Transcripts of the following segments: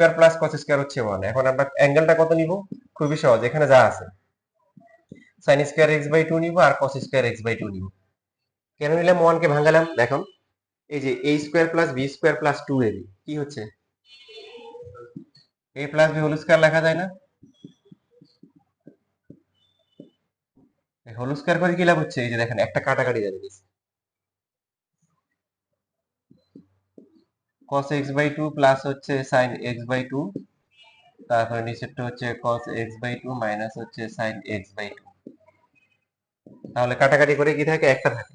Square plus cos square হচ্ছে 1। এখন আমরা অ্যাঙ্গেলটা কত নিব? খুবই সহজ, এখানে যা আছে sin স্কয়ার x বাই 2 নিব আর cos স্কয়ার x বাই 2 নিব। কেন নিলাম 1 কে ভাঙালাম? দেখুন এই যে a square plus b square plus 2ab কি হচ্ছে? a plus b whole square লেখা যায় না? হোল স্কয়ার করে কি লাভ হচ্ছে? এই যে দেখেন একটা কাটাকাটি যাবে, cos x বাই 2 প্লাস হচ্ছে sin x বাই 2, তারপরে নিচেরটা হচ্ছে cos x বাই 2 মাইনাস হচ্ছে sin x বাই 2। তাহলে কাটাকাটি করে কি থাকে? একটা থাকে,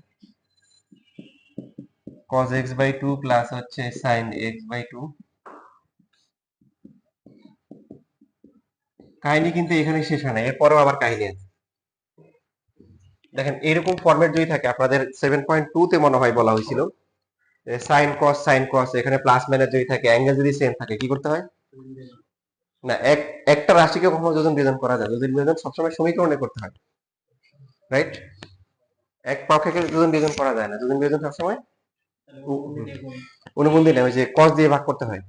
cos x বাই 2 প্লাস হচ্ছে sin x বাই 2। কাহিনী কিন্তু এখানে শেষ হয় না, এরপরেও আবার কাহিনী আছে। দেখেন এরকম ফরম্যাট যদি থাকে, আপনাদের 7.2 তে মনে হয় বলা হয়েছিল সাইন কস এখানে প্লাস মাইনাস যদি থাকে, অ্যাঙ্গেল যদি সেম থাকে, কি করতে হয়? না, একটা রাশিকে কখনো যোজন বিয়োজন করা যায়? যোজন বিয়োজন সবসময় সমীকরণে করতে হয়, রাইট? এক পক্ষকে যোজন বিয়োজন করা যায় না, যোজন বিয়োজন সবসময় অনুবন্ধী নেই, ওই যে কস দিয়ে ভাগ করতে হয়।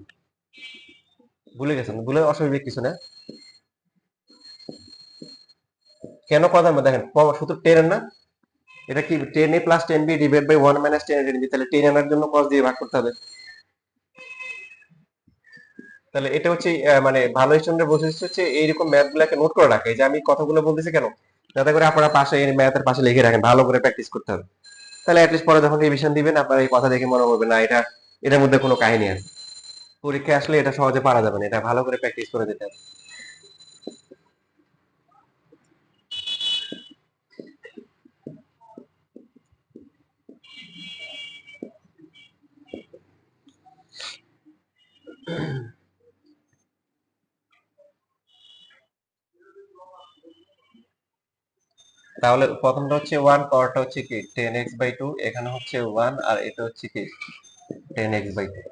ভুলে গেছেন? ভুলে অস্বাভাবিক কিছু না। কেন কথা দেখেন সূত্র টেন না, এটা কি 10a plus 10b divide by 1 minus 10a, তাহলে 10 আনার জন্য cos দিয়ে ভাগ করতে হবে। তাহলে এটা হচ্ছে মানে ভালো স্টুডেন্টের বৈশিষ্ট্য হচ্ছে এইরকম ম্যাথ গুলাকে নোট করে রাখে। এই যে আমি কথাগুলো বলতেছি কেন, যাতে করে আপনারা পাশে এই ম্যাথের পাশে লিখে রাখেন, ভালো করে প্র্যাকটিস করতে হবে। তাহলে অ্যাটলিস্ট পরে যখন রিভিশন দিবেন আপনার এই কথা দেখে মনে হবে না এটা, এটার মধ্যে কোনো কাহিনী আছে। পরীক্ষায় আসলে এটা সহজে পারা যাবে না, এটা ভালো করে প্র্যাকটিস করে যেতে হবে। তাহলে প্রথমটা হচ্ছে 1, পরেরটা হচ্ছে কি 10x/2, এখানে হচ্ছে 1 আর এটা হচ্ছে কি 10x/2।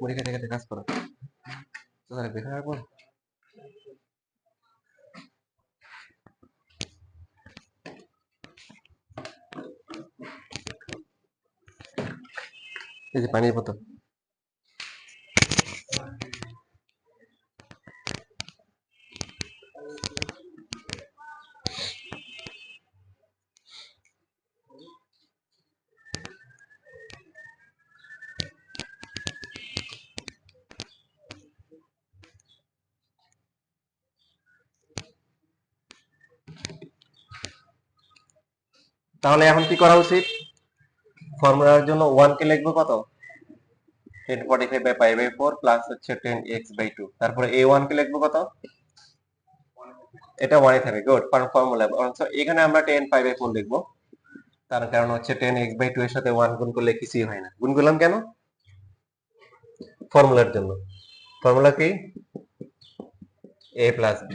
মুড়ি খেতে খেতে কাজ করো, দেখা রাখবো। এই যে পানির বোতল। তাহলে এখন কি করা উচিত? ফর্মুলার জন্য 1 কে লিখবো কত? 1045/π/4 প্লাস হচ্ছে 10x/2। তারপরে a1 কে লিখবো কত? এটা 1 এ থাকবে। Good, formula. এখানে আমরা 10π/4 লিখবো, তার কারণ হচ্ছে 10x/2 এর সাথে 1 গুণ করলে কিছুই হয় না। গুণ করলাম কেন? ফর্মুলার জন্য। ফর্মুলা কি? a plus b।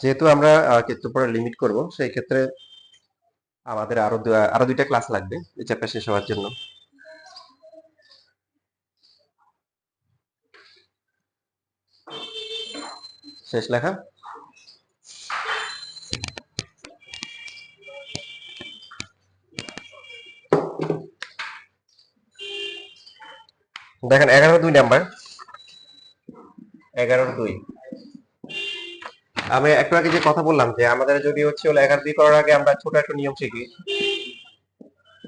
যেহেতু আমরা ক্ষেত্রফলের লিমিট করব, সেই ক্ষেত্রে আমাদের আরো দুইটা ক্লাস লাগবে এই চ্যাপ্টার শেষ হওয়ার জন্য। শেষ লেখা। দেখেন 11-2 নাম্বার, 11-2। আমি একটু আগে যে কথা বললাম যে আমাদের যদি হচ্ছে হলো 11-2 করার আগে আমরা ছোট একটা নিয়ম শিখি,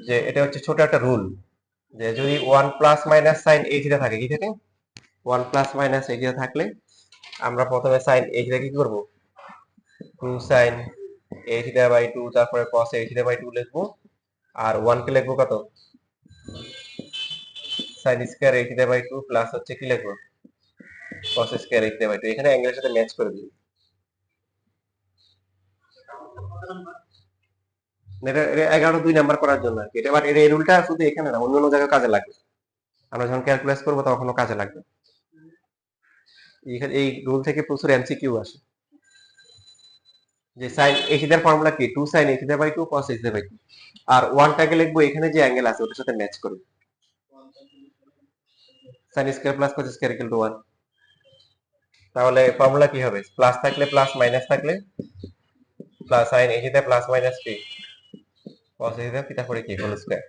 যে এটা হচ্ছে ছোট একটা রুল, যে যদি 1 plus minus sine a theta থাকে, কি থাকে? 1 প্লাস মাইনাস a থিটা থাকলে আমরা প্রথমে সাইন a থিটা কি করব? 2 সাইন a থিটা বাই 2, তারপরে cos a থিটা বাই 2 লিখবো। আর 1 কে লিখবো কত? Sine square a theta by 2 plus হচ্ছে কি লিখবো? cos square a theta by 2। এখানে অ্যাঙ্গেলের সাথে ম্যাচ করে দিই। এটা 11-2 নাম্বার করার জন্য আর কি। এটা, বাট এই রুলটা শুধু এখানে না, অন্য অন্য জায়গায় কাজে লাগবে। আমরা যখন ক্যালকুলাস করবো তখনও কাজে লাগবে। এই রুল থেকে প্রচুর এমসিকিউ আসে। যে সাইন a থিটার ফর্মুলা কি? 2 sine a theta by 2 cos a theta by 2। আর 1 টাকে লিখবো এখানে যে অ্যাঙ্গেল আছে ওটার সাথে ম্যাচ করবে। Sine square plus cos square equal to 1। তাহলে ফর্মুলা কি হবে? প্লাস থাকলে প্লাস, মাইনাস থাকলে plus, sine a theta plus minus কি? cos a থিটা, তারপরে কি? Whole square.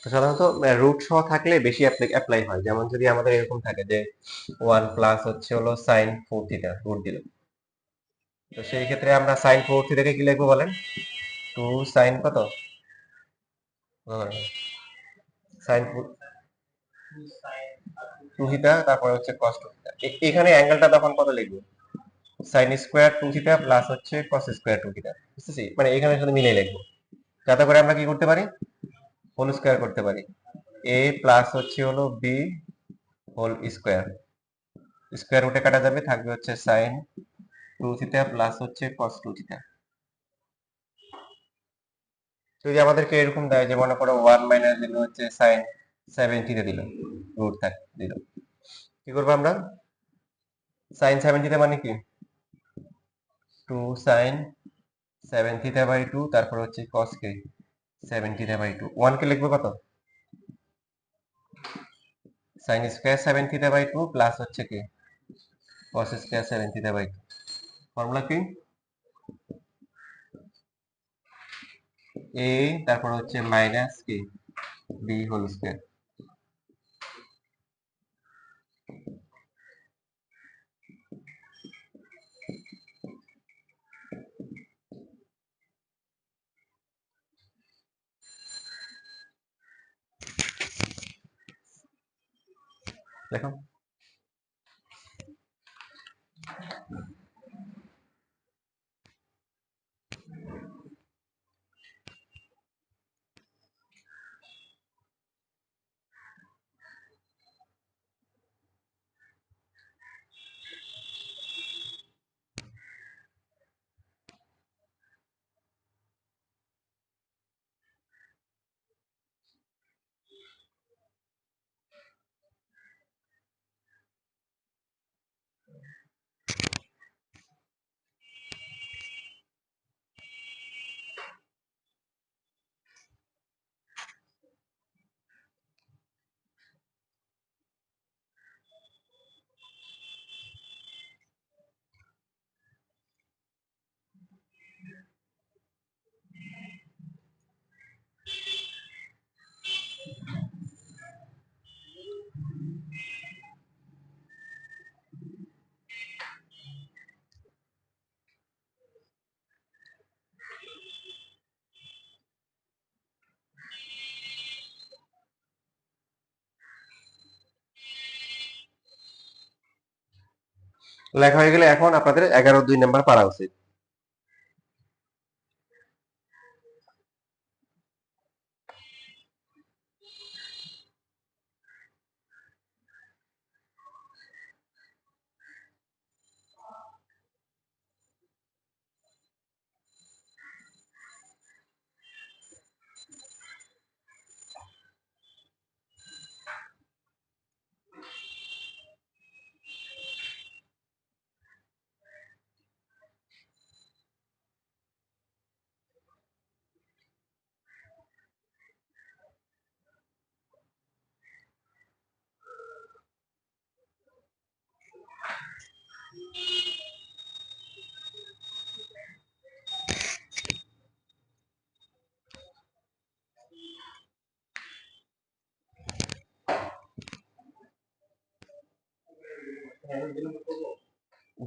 তো সাধারণত রুট সহ থাকলে বেশি অ্যাপ্লাই হয়। যেমন যদি আমাদের এরকম থাকে যে 1 প্লাস হচ্ছে হলো সাইন 4 থিটা রুট দিল, তো সেই ক্ষেত্রে আমরা সাইন 4 থিটাকে কি লিখবো বলেন? 2 সাইন কত? সাইন 2 থিটা, তারপরে হচ্ছে cos 2 থিটা। এখানে অ্যাঙ্গেলটা তখন কত লিখবো? সাইন স্কয়ার 2 থিটা প্লাস হচ্ছে cos স্কয়ার 2 থিটা। বুঝতেছি? মানে এখানে শুধু মিলাই লিখবো, যাতে করে আমরা কি করতে পারি? হোল স্কয়ার করতে পারি। a প্লাস হচ্ছে হলো b হোল স্কয়ার, স্কয়ার রুটে কাটা যাবে, থাকবে হচ্ছে সাইন 2 থিটা প্লাস হচ্ছে cos 2 থিটা। যদি আমাদেরকে এরকম দেয় যে মনে করো 1 মাইনাস দিল হচ্ছে সাইন 7 থিটা দিল, রুট দিল, কি করবো আমরা? সাইন 7 থিটা মানে কি? 2 সাইন 7 থিটা বাই 2, তারপর হচ্ছে cos কে 7 থিটা বাই 2। 1 কে লিখবো কত? Sine square 7 theta by 2 plus হচ্ছে কি cos square 7 theta by 2। Formula কি? a, তারপর হচ্ছে মাইনাস কি b হোল স্কয়ার। দেখো, লেখা হয়ে গেলে এখন আপনাদের 11 2 নাম্বার পারা উচিত।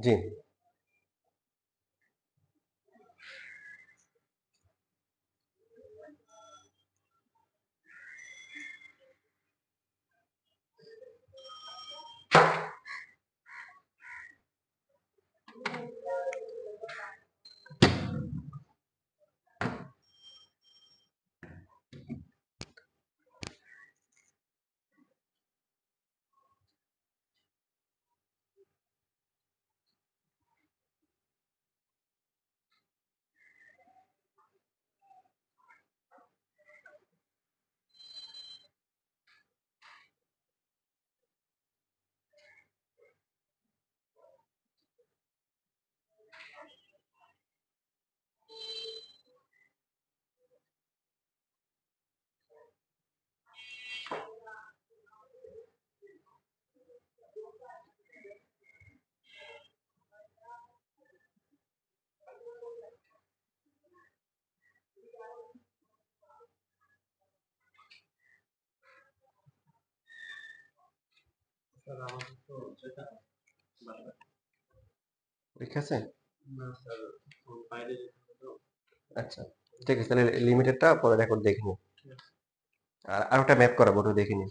জি। ঠিক আছে, আচ্ছা ঠিক আছে, তাহলে লিমিটেডটা পরে রেকর্ড দেখে নিন। আর ওটা ম্যাপ করাবো, ওটা দেখে নিন।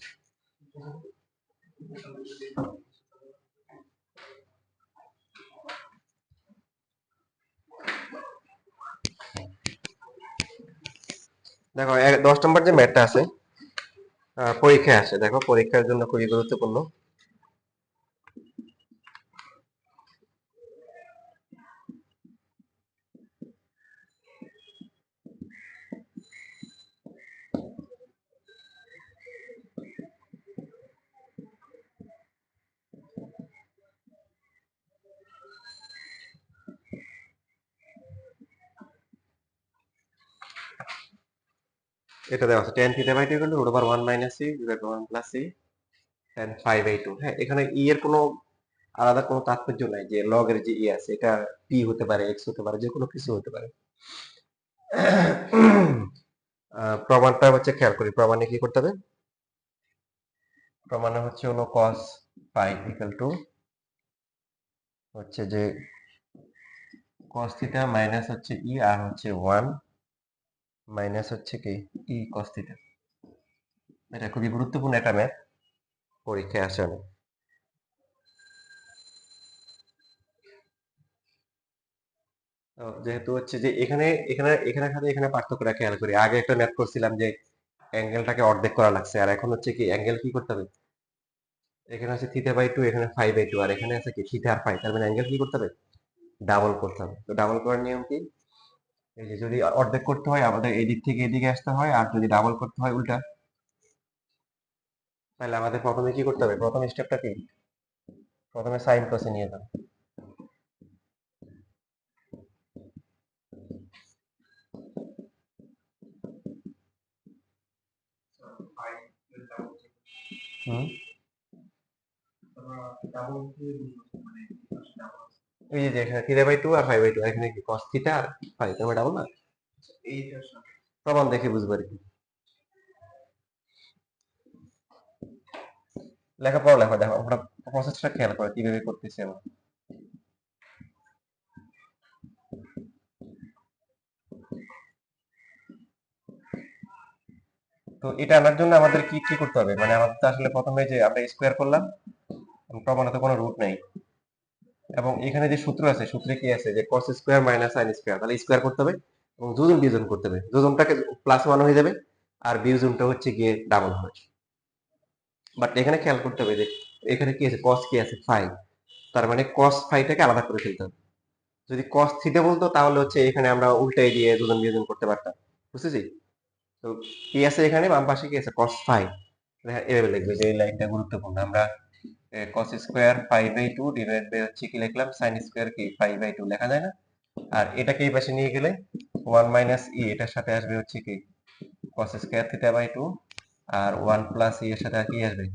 দেখো 10 নম্বর যে ম্যাথটা আছে, পরীক্ষায় আসে, দেখো পরীক্ষার জন্য খুবই গুরুত্বপূর্ণ। এটা দেওয়া আছে tan theta by 2 √ over 1 minus c divide 1 plus c tan 5/2। হ্যাঁ, এখানে ই এর কোনো আলাদা কোনো তাৎপর্য নাই, যে লগ এর যে ই আছে এটা পি হতে পারে, এক্স হতে পারে, যে কোনো কিছু হতে পারে। প্রমাণটা হচ্ছে খেয়াল করি, প্রমাণে কি করতে হবে? প্রমাণে হচ্ছে হলো cos phi ইকুয়াল টু হচ্ছে যে cos থিটা মাইনাস হচ্ছে ই আর হচ্ছে 1 মাইনাস হচ্ছে কি ই cos থিটা। এটা খুবই গুরুত্বপূর্ণ একটা ম্যাথ, পরীক্ষায় আসে অনেক। তো যেহেতু হচ্ছে যে এখানে এখানে এখানে খালি এখানে পার্থক্যটা খেয়াল করি, আগে একটা ম্যাথ করছিলাম যে অ্যাঙ্গেলটাকে অর্ধেক করা লাগছে, আর এখন হচ্ছে কি অ্যাঙ্গেল কি করতে হবে, এখানে আছে থিটা বাই 2, এখানে 5/2, আর এখানে আছে কি থিটা আর ফাই, তার মানে অ্যাঙ্গেল কি করতে হবে, ডাবল করতে হবে। তো ডাবল করার নিয়ম কি, এই যে যদি অর্ধেক করতে হয় আমাদের এদিক থেকে এদিকে আসতে হয়, আর যদি ডাবল করতে হয় উল্টা, তাহলে আমাদের প্রথমে কি করতে হবে, প্রথম স্টেপটা কি, প্রথমে সাইন কসে নিয়ে যান। হুম, এই যে এখানে থিটা বাই 2 আর 5/2, এখানে কি cos থিটা আর ফাই, তার ডাবল না। প্রমাণ দেখে বুঝবো আর কি, লেখাপড়া লেখা দেখো, আমরা প্রসেসটা খেয়াল করে কিভাবে করতেছি আমরা। তো এটা আনার জন্য আমাদের কি কি করতে হবে, মানে আমাদের তো আসলে প্রথমে যে আমরা স্কোয়ার করলাম, প্রমাণে তো কোনো রুট নেই, এবং এখানে যে সূত্র আছে, সূত্রে কি আছে যে cos square minus sin square, তাহলে স্কয়ার করতে হবে এবং যোজন বিয়োজন করতে হবে। যোজনটাকে +1 হয়ে যাবে আর বিয়োজনটা হচ্ছে গিয়ে ডাবল হবে। বাট এখানে খেয়াল করতে হবে যে এখানে কি আছে, cos কি আছে, ফাই। তার মানে cos ফাইটাকে আলাদা করে ফেলতে হবে। যদি cos থিটা বলতো তাহলে হচ্ছে এখানে আমরা উল্টাই দিয়ে যোজন বিয়োজন করতে পারতাম। বুঝতেছি? তো কি আছে এখানে, বাম পাশে কি আছে, cos ফাই। এভাবে লিখবে যে এই লাইনটা গুরুত্বপূর্ণ। আমরা cos square phi by 2 divide by হচ্ছে কি লিখলাম, sin স্কয়ার কি ফাই বাই 2 লেখা যায় না? আর এটাকে এই পাশে নিয়ে গেলে 1 মাইনাস ই, এটার সাথে আসবে হচ্ছে কি cos স্কয়ার থিটা বাই 2, আর 1 প্লাস ই এর সাথে আর কি আসবে,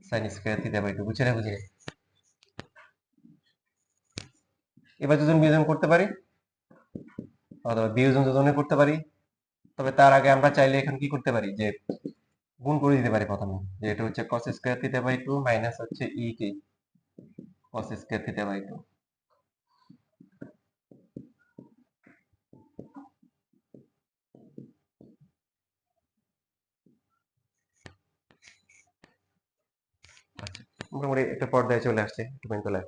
sin স্কয়ার থিটা বাই 2। বুঝছেন না বুঝিনি? এবার যোজন বিয়োজন করতে পারি অথবা বিয়োজন যোজনে করতে পারি। তবে তার আগে আমরা চাইলে এখানে কি করতে পারি, যে গুণ করে দিতে পারি প্রথমে, যে এটা হচ্ছে cos square theta by 2 minus হচ্ছে ই কি cos স্কয়ার থিটা বাই 2। আচ্ছা, মোটামুটি একটা পর্যায়ে চলে আসছে, একটু পেন তোলা।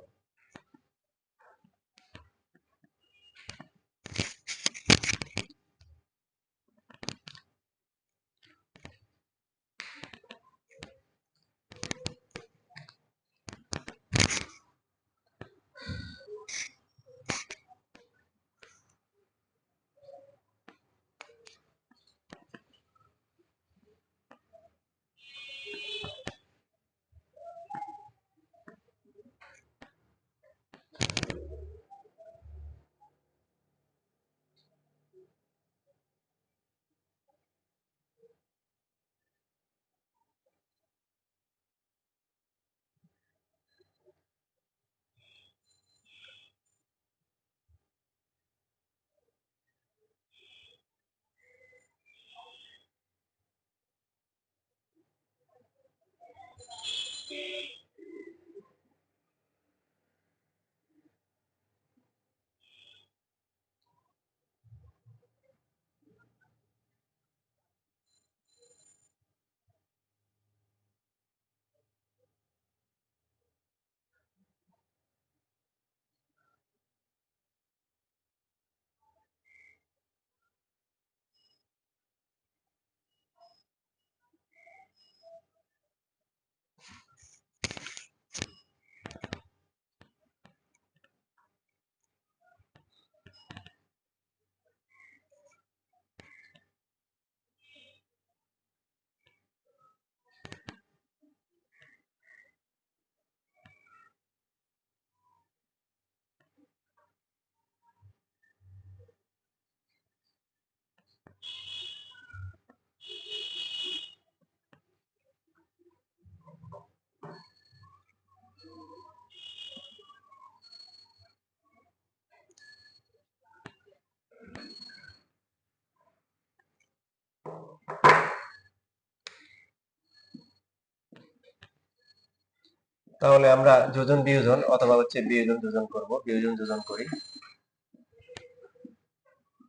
তাহলে আমরা যোজন বিয়োজন অথবা হচ্ছে বিয়োজন যোজন করব। বিয়োজন যোজন করি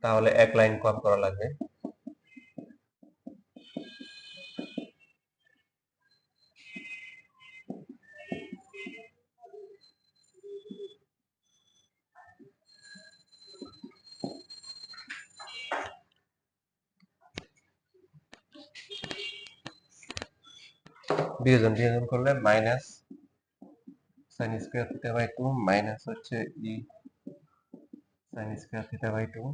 তাহলে এক লাইন কম করা লাগবে। বিয়োজন বিয়োজন করলে minus sin square theta by 2 minus হচ্ছে ই sin স্কয়ার থিটা বাই 2।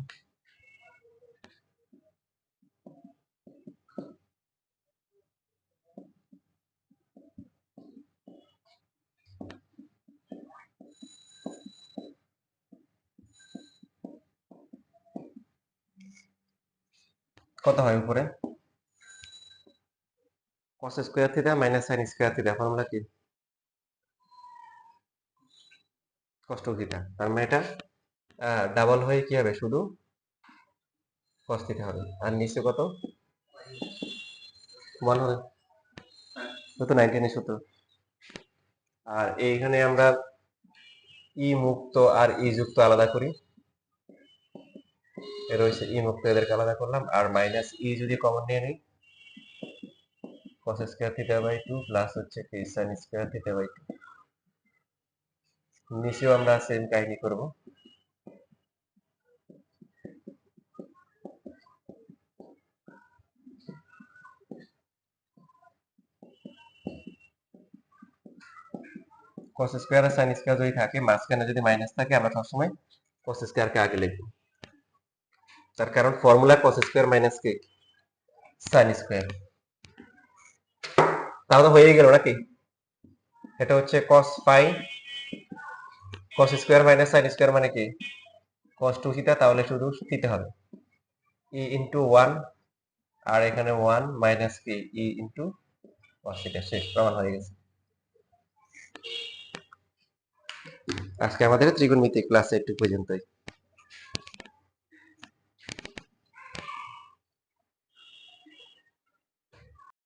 কত হয় উপরে, cos square theta minus sin square theta, formula কি, cos থিটা। তার মানে এটা ডাবল হয়ে কি হবে, শুধু cos থিটা হবে। আর নিচে কত, 1 হবে, তো 19 এর সূত্র। আর এইখানে আমরা ই মুক্ত আর ই যুক্ত আলাদা করি, এর হচ্ছে ই মুক্ত, এদেরকে আলাদা করলাম। আর মাইনাস ই যদি কমন নিয়ে নিই, cos square theta by 2 plus হচ্ছে কি sin স্কয়ার থিটা বাই 2। নিচেও আমরা সেম কাহিনী করব। cos স্কয়ার আর sin স্কয়ার যদি থাকে, মাঝখানে যদি মাইনাস থাকে, আমরা সবসময় cos স্কয়ারকে আগে লিখব। তার কারণ ফর্মুলা cos স্কয়ার মাইনাস কি sin স্কয়ার। তাহলে হয়ে গেল নাকি? এটা হচ্ছে cos পাই, cos square minus sin square মানে কি cos 2 থিটা, তাহলে শুধু থিটা হবে e ইনটু 1, আর এখানে 1 মাইনাস কি e ইনটু cos থিটা। শেষ, প্রমাণ হয়ে গেছে। আজকে আমাদের ত্রিকোণমিতি ক্লাসে একটু পর্যন্তই।